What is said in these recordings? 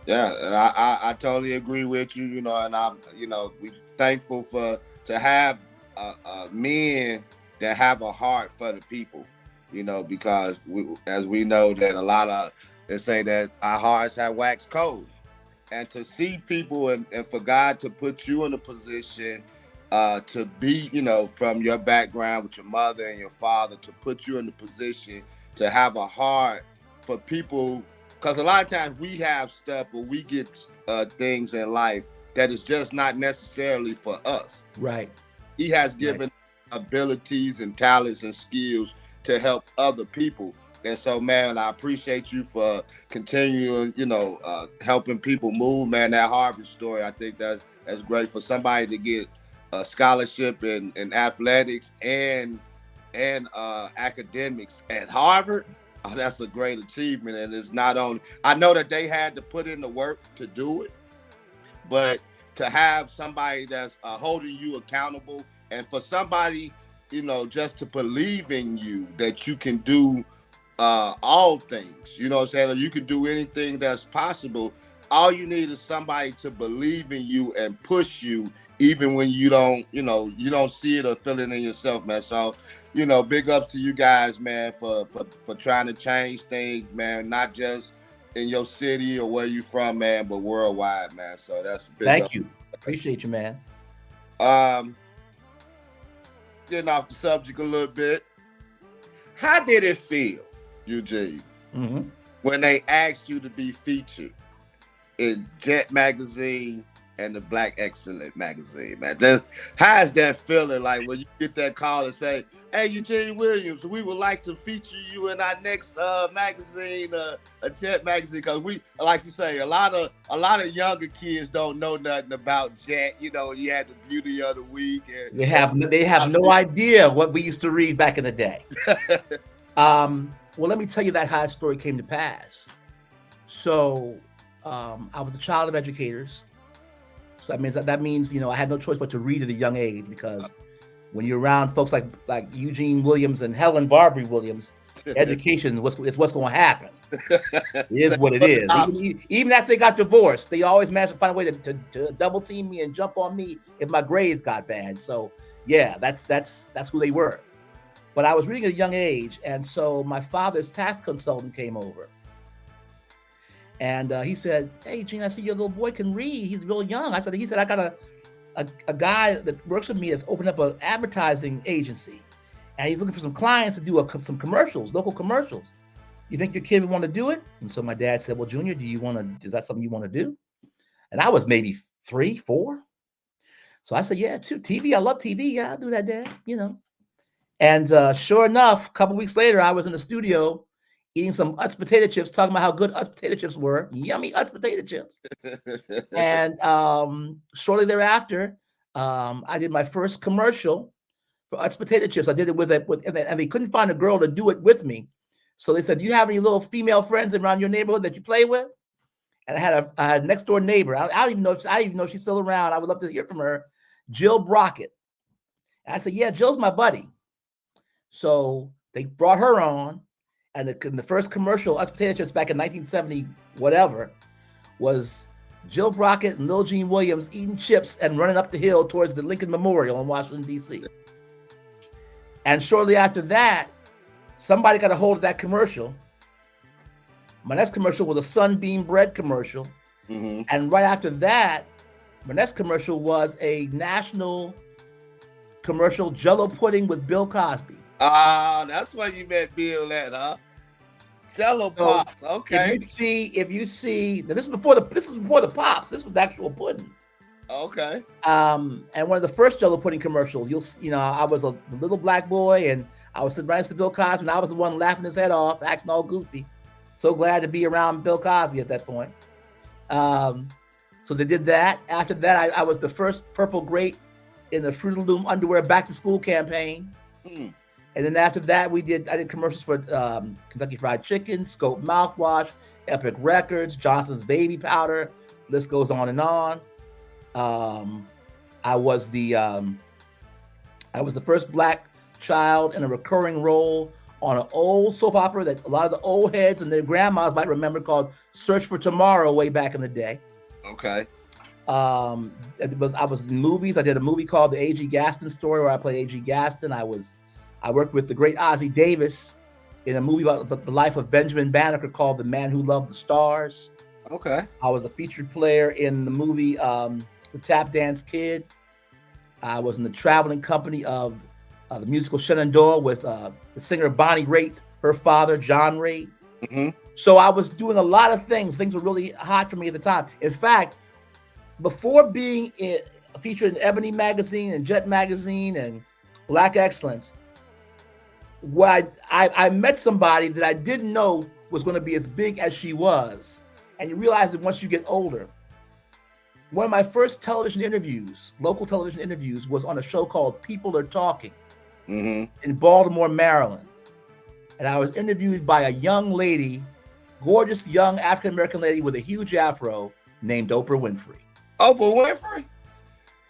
Yeah, and I totally agree with you. You know, and I'm, we thankful to have men that have a heart for the people. Because as we know that a lot of they say that our hearts have waxed cold, and to see people and for God to put you in a position to be, from your background with your mother and your father, to put you in the position to have a heart for people, because a lot of times we have stuff or we get things in life that is just not necessarily for us. Right. He has Right. given abilities and talents and skills to help other people. And so, man, I appreciate you for continuing, helping people move, man. That Harvard story, I think that's great for somebody to get a scholarship in athletics and academics at Harvard. Oh, that's a great achievement. And it's not only, I know that they had to put in the work to do it, but to have somebody that's holding you accountable, and for somebody, just to believe in you that you can do all things, what I'm saying, or you can do anything that's possible. All you need is somebody to believe in you and push you, even when you don't see it or feel it in yourself, man. So, big ups to you guys, man, for trying to change things, man, not just in your city or where you from, man, but worldwide, man. So that's big Thank up. you. Appreciate you, man. Um, Getting off the subject a little bit. How did it feel, Eugene, Hmm. when they asked you to be featured in Jet magazine and the Black Excellent magazine, man? How is that feeling like when you get that call and say, "Hey, Eugene Williams, we would like to feature you in our next magazine, a Jet magazine"? Because we, like you say, a lot of younger kids don't know nothing about Jet. You had the Beauty of the Week and They have no idea what we used to read back in the day. Well, let me tell you that how that story came to pass. So, I was a child of educators. So that means I had no choice but to read at a young age, because when you're around folks like Eugene Williams and Helen Barbary Williams, education is what's going to happen. It Say is what it for the is. opposite. Even after they got divorced, they always managed to find a way to double team me and jump on me if my grades got bad. So yeah, that's who they were. But I was reading at a young age, and so my father's tax consultant came over, and he said, "Hey, Gene, I see your little boy can read. He's real young." He said, "I got a guy that works with me has opened up an advertising agency, and he's looking for some clients to do some commercials, local commercials. You think your kid would want to do it?" And so my dad said, "Well, Junior, is that something you want to do?" And I was maybe 3, 4. So I said, "Yeah, too. TV. I love TV. Yeah, I'll do that, Dad. And sure enough, a couple weeks later, I was in the studio eating some Utz potato chips, talking about how good Utz potato chips were. Yummy Utz potato chips. And shortly thereafter, I did my first commercial for Utz potato chips. I did it and they couldn't find a girl to do it with me. So they said, "Do you have any little female friends around your neighborhood that you play with?" And I had a next door neighbor. I don't even know if she's still around. I would love to hear from her, Jill Brockett. And I said, "Yeah, Jill's my buddy." So they brought her on, and the first commercial, Utz potato chips back in 1970, whatever, was Jill Brockett and Lil Gene Williams eating chips and running up the hill towards the Lincoln Memorial in Washington, D.C. And shortly after that, somebody got a hold of that commercial. My next commercial was a Sunbeam bread commercial. Mm-hmm. And right after that, my next commercial was a national commercial, Jell-O pudding with Bill Cosby. That's where you met Bill at, huh? Jello So pops. Okay. if you see, now this was before the pops. This was the actual pudding. Okay. And one of the first Jell-O pudding commercials, I was a little black boy, and I was sitting right next to Bill Cosby, and I was the one laughing his head off, acting all goofy. So glad to be around Bill Cosby at that point. So they did that. After that, I was the first purple grape in the Fruit of the Loom underwear back to school campaign. Hmm. And then after that, I did commercials for Kentucky Fried Chicken, Scope Mouthwash, Epic Records, Johnson's Baby Powder. List goes on and on. I was the first black child in a recurring role on an old soap opera that a lot of the old heads and their grandmas might remember, called Search for Tomorrow, way back in the day. Okay. I was in movies. I did a movie called The A.G. Gaston Story, where I played A.G. Gaston. I worked with the great Ossie Davis in a movie about the life of Benjamin Banneker called The Man Who Loved the Stars. Okay. I was a featured player in the movie The Tap Dance Kid. I was in the traveling company of the musical Shenandoah with the singer Bonnie Raitt, her father, John Raitt. Mm-hmm. So I was doing a lot of things. Things were really hot for me at the time. In fact, before being featured in Ebony Magazine and Jet Magazine and Black Excellence, I met somebody that I didn't know was going to be as big as she was. And you realize that once you get older. One of my first television interviews, local television interviews, was on a show called People Are Talking in Baltimore, Maryland. And I was interviewed by a young lady, gorgeous young African-American lady with a huge afro named Oprah Winfrey. Oprah Winfrey?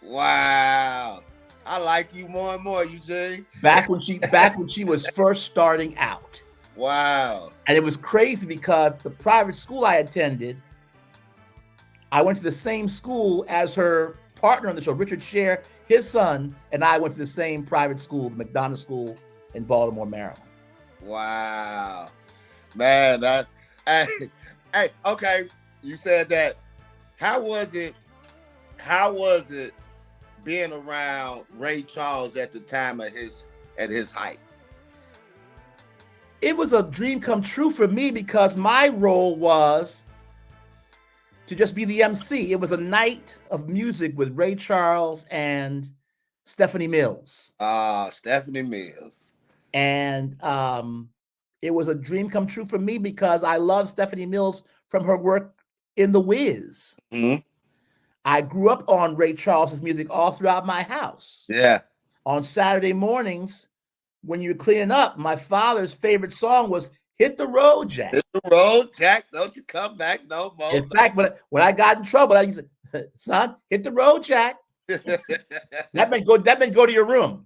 Wow. I like you more and more, Eugene. Back when she was first starting out. Wow. And it was crazy because the private school I attended, I went to the same school as her partner on the show, Richard Sher, his son, and I went to the same private school, the McDonough School in Baltimore, Maryland. Wow. Man, hey, okay. You said that. How was it being around Ray Charles at the time at his height? It was a dream come true for me because my role was to just be the MC. It was a night of music with Ray Charles and Stephanie Mills. Stephanie Mills. And it was a dream come true for me because I love Stephanie Mills from her work in The Wiz. Mm-hmm. I grew up on Ray Charles's music all throughout my house. Yeah. On Saturday mornings, when you're cleaning up, my father's favorite song was Hit the Road, Jack. Hit the road, Jack. Don't you come back no more. In fact, when I got in trouble, I used to say, son, hit the road, Jack. That meant go to your room.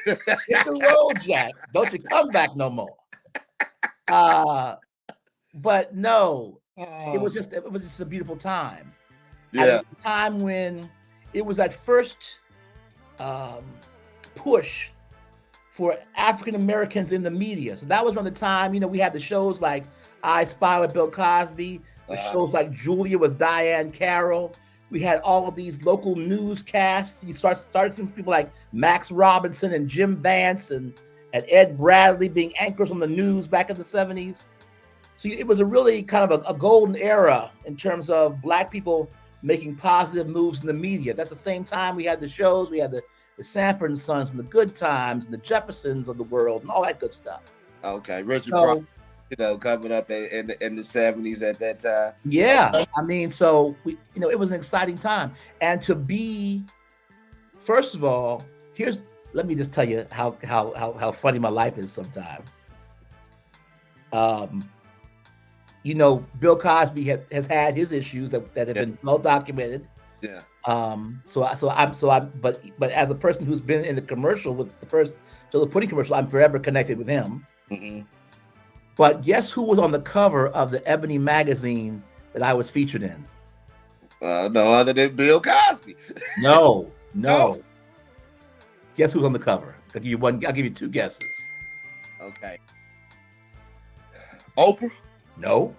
Hit the road, Jack. Don't you come back no more. But no, it was just a beautiful time. Yeah. At a time when it was that first push for African Americans in the media. So that was around the time, we had the shows like I Spy with Bill Cosby, the shows like Julia with Diane Carroll. We had all of these local newscasts. You started seeing people like Max Robinson and Jim Vance and Ed Bradley being anchors on the news back in the 70s. So it was a really kind of a golden era in terms of Black people making positive moves in the media. That's the same time we had the shows. We had the Sanford and Sons and the Good Times and the Jeffersons of the world and all that good stuff. Okay, Richard Pryor, coming up in the 70s at that time. Yeah, I mean, so it was an exciting time, and to be, first of all, let me just tell you how funny my life is sometimes. Bill Cosby has had his issues that have been well documented. Yeah. But as a person who's been in the commercial with the first Jello Pudding commercial, I'm forever connected with him. Mm-hmm. But guess who was on the cover of the Ebony magazine that I was featured in? No other than Bill Cosby. No. Guess who's on the cover? I'll give you two guesses. Okay. Oprah? No.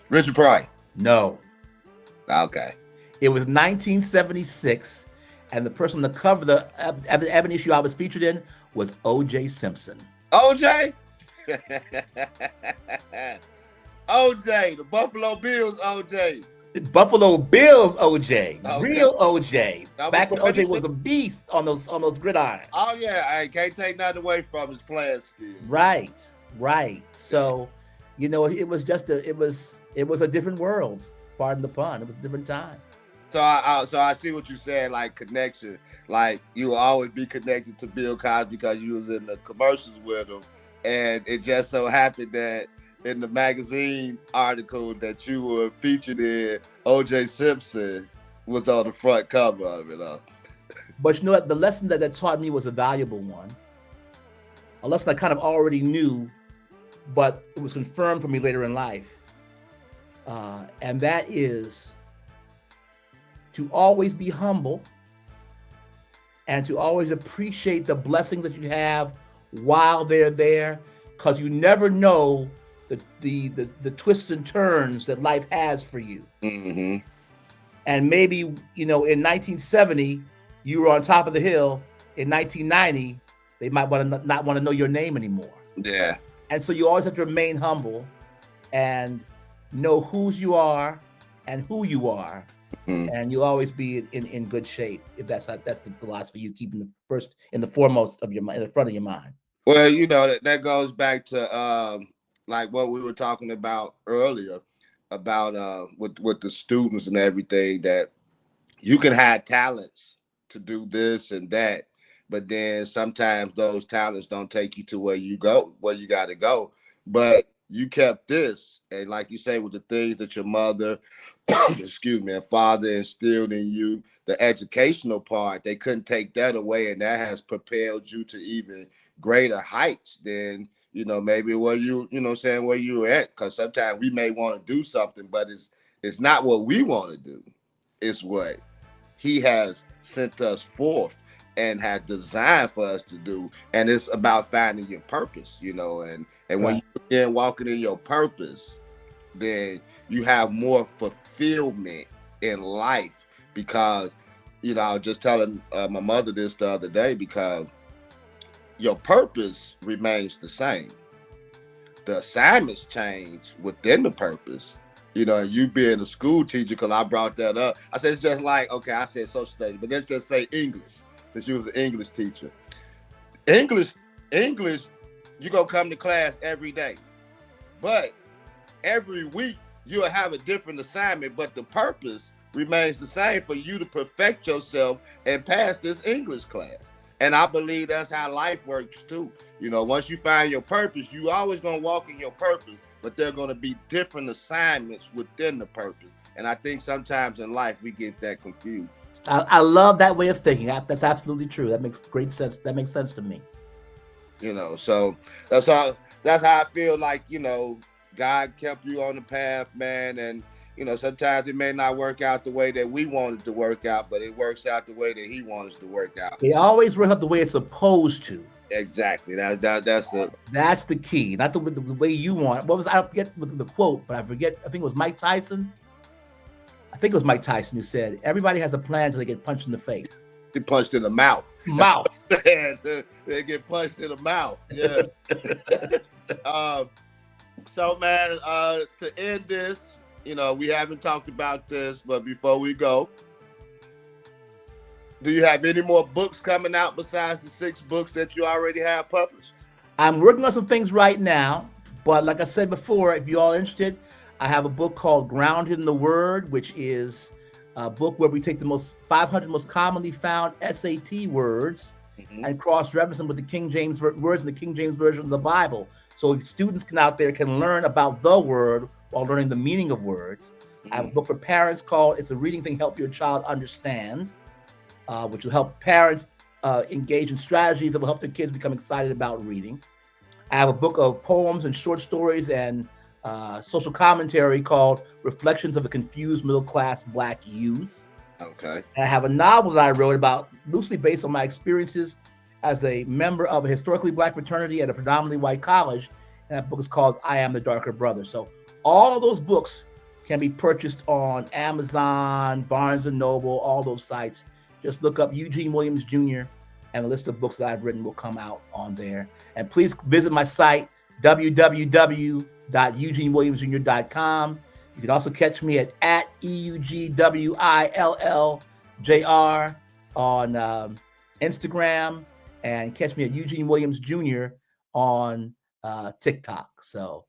Richard Pryor? No. Okay. It was 1976, and the person on the cover of the Ebony issue I was featured in was O.J. Simpson. O.J.? O.J., the Buffalo Bills O.J. Buffalo Bills O.J. Okay. Real O.J. Now, Back when O.J. was a beast on those gridirons. Oh, yeah. I can't take nothing away from his playing skills. Right. So, it was just it was a different world. Pardon the pun. It was a different time. So I see what you're saying, like connection. Like you will always be connected to Bill Cosby because you was in the commercials with him. And it just so happened that in the magazine article that you were featured in, O.J. Simpson was on the front cover of it. But you know what? The lesson that taught me was a valuable one. a lesson I kind of already knew, but it was confirmed for me later in life. And that is to always be humble and to always appreciate the blessings that you have while they're there, because you never know the twists and turns that life has for you. Mm-hmm. And maybe, in 1970, you were on top of the hill. In 1990, they might not want to know your name anymore. Yeah. And so you always have to remain humble and know whose you are and who you are. Mm-hmm. And you'll always be in good shape if that's the philosophy you keep in the foremost of your mind, in the front of your mind. Well, that goes back to like what we were talking about earlier about with the students and everything, that you can have talents to do this and that, but then sometimes those talents don't take you to where you got to go. But you kept this, and like you say, with the things that your mother, excuse me, and father instilled in you, the educational part, they couldn't take that away, and that has propelled you to even greater heights than maybe where where you were at. Because sometimes we may want to do something, but it's not what we want to do. It's what he has sent us forth and has designed for us to do. And it's about finding your purpose, and when you begin walking in your purpose, then you have more fulfillment in life. Because I was just telling my mother this the other day, because your purpose remains the same. The assignments change within the purpose. And you being a school teacher, because I brought that up. I said, it's just like, okay, I said social studies, but let's just say English, since you was an English teacher. English, you're going to come to class every day. But every week, you'll have a different assignment, but the purpose remains the same, for you to perfect yourself and pass this English class. And I believe that's how life works too. Once you find your purpose, you always going to walk in your purpose, but there are going to be different assignments within the purpose. And I think sometimes in life we get that confused. I love that way of thinking. That's absolutely true. That makes great sense. That makes sense to me. So that's how I feel like, God kept you on the path, man. And, sometimes it may not work out the way that we want it to work out, but it works out the way that he wants to work out. It always works out the way it's supposed to. Exactly. That's the key, not the way you want. I forget the quote, but I forget. I think it was Mike Tyson. Who said, "Everybody has a plan until they get punched in the face." Get punched in the mouth. They get punched in the mouth. Yeah. So, man, to end this, we haven't talked about this, but before we go, do you have any more books coming out besides the 6 books that you already have published? I'm working on some things right now, but like I said before, if you're all interested, I have a book called Grounded in the Word, which is a book where we take the 500 most commonly found SAT words and cross-reference them with the King James words in the King James Version of the Bible. So students out there can learn about the word while learning the meaning of words. I have a book for parents called It's a Reading Thing, Help Your Child Understand, which will help parents engage in strategies that will help their kids become excited about reading. I have a book of poems and short stories and social commentary called Reflections of a Confused Middle-Class Black Youth. Okay. And I have a novel that I wrote about, loosely based on my experiences as a member of a historically Black fraternity at a predominantly white college. And that book is called I Am the Darker Brother. So all of those books can be purchased on Amazon, Barnes & Noble, all those sites. Just look up Eugene Williams Jr. and a list of books that I've written will come out on there. And please visit my site, www.eugenewilliamsjr.com. You can also catch me at EUGWILLJR on Instagram, and catch me at Eugene Williams Jr. on TikTok. So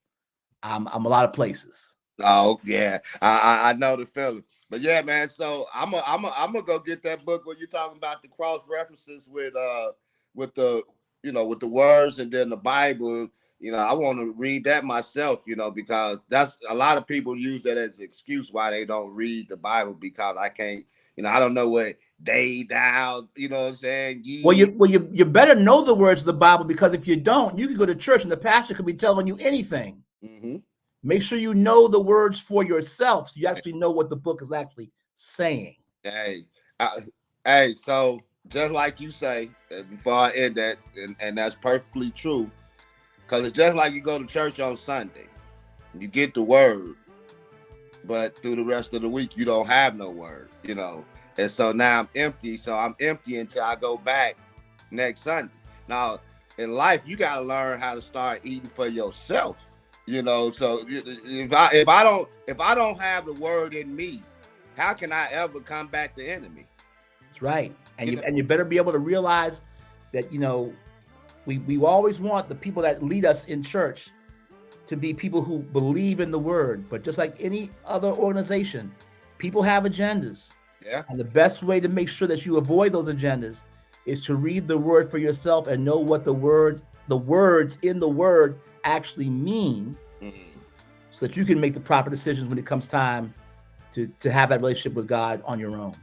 I'm a lot of places. Oh yeah, I know the feeling. But yeah, man. So I'm gonna go get that book where you're talking about the cross references with the with the words and then the Bible. I want to read that myself. Because that's a lot of people use that as an excuse why they don't read the Bible, because I can't I don't know what they thou, you know what I'm saying? Well, Ye. you better know the words of the Bible, because if you don't, you can go to church and the pastor could be telling you anything. Mm-hmm. Make sure you know the words for yourself, so you actually know what the book is actually saying. Hey, hey, so just like you say, before I end that, and that's perfectly true, because it's just like you go to church on Sunday, you get the word, but through the rest of the week, you don't have no word, And so now I'm empty. So I'm empty until I go back next Sunday. Now, in life, you got to learn how to start eating for yourself. So if I don't have the word in me, how can I ever combat the enemy? That's right. And you better be able to realize that, we always want the people that lead us in church to be people who believe in the word. But just like any other organization, people have agendas. Yeah. And the best way to make sure that you avoid those agendas is to read the word for yourself and know what the words in the word actually mean, so that you can make the proper decisions when it comes time to have that relationship with God on your own.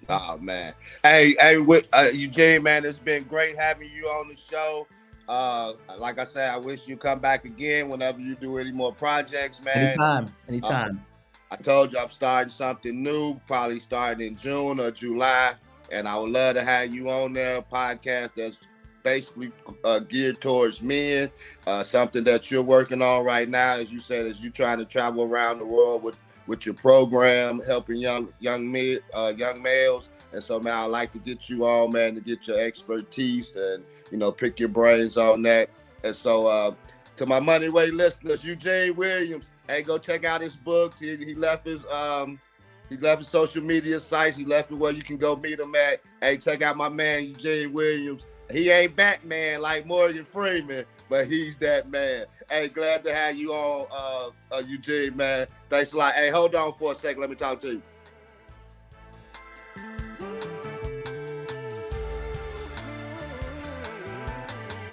Oh man. Hey, Eugene, man, it's been great having you on the show. Like I said, I wish you come back again whenever you do any more projects, man. Anytime. I told you I'm starting something new, probably starting in June or July, and I would love to have you on there, a podcast that's basically geared towards men, something that you're working on right now, as you said, as you're trying to travel around the world with your program, helping young males. And so, man, I'd like to get you on, man, to get your expertise and, pick your brains on that. And so, to my Moneyway listeners, Eugene Williams, hey, go check out his books. He left his social media sites. He left it where you can go meet him at. Hey, check out my man Eugene Williams. He ain't Batman like Morgan Freeman, but he's that man. Hey, glad to have you on, Eugene, man. Thanks a lot. Hey, hold on for a second. Let me talk to you.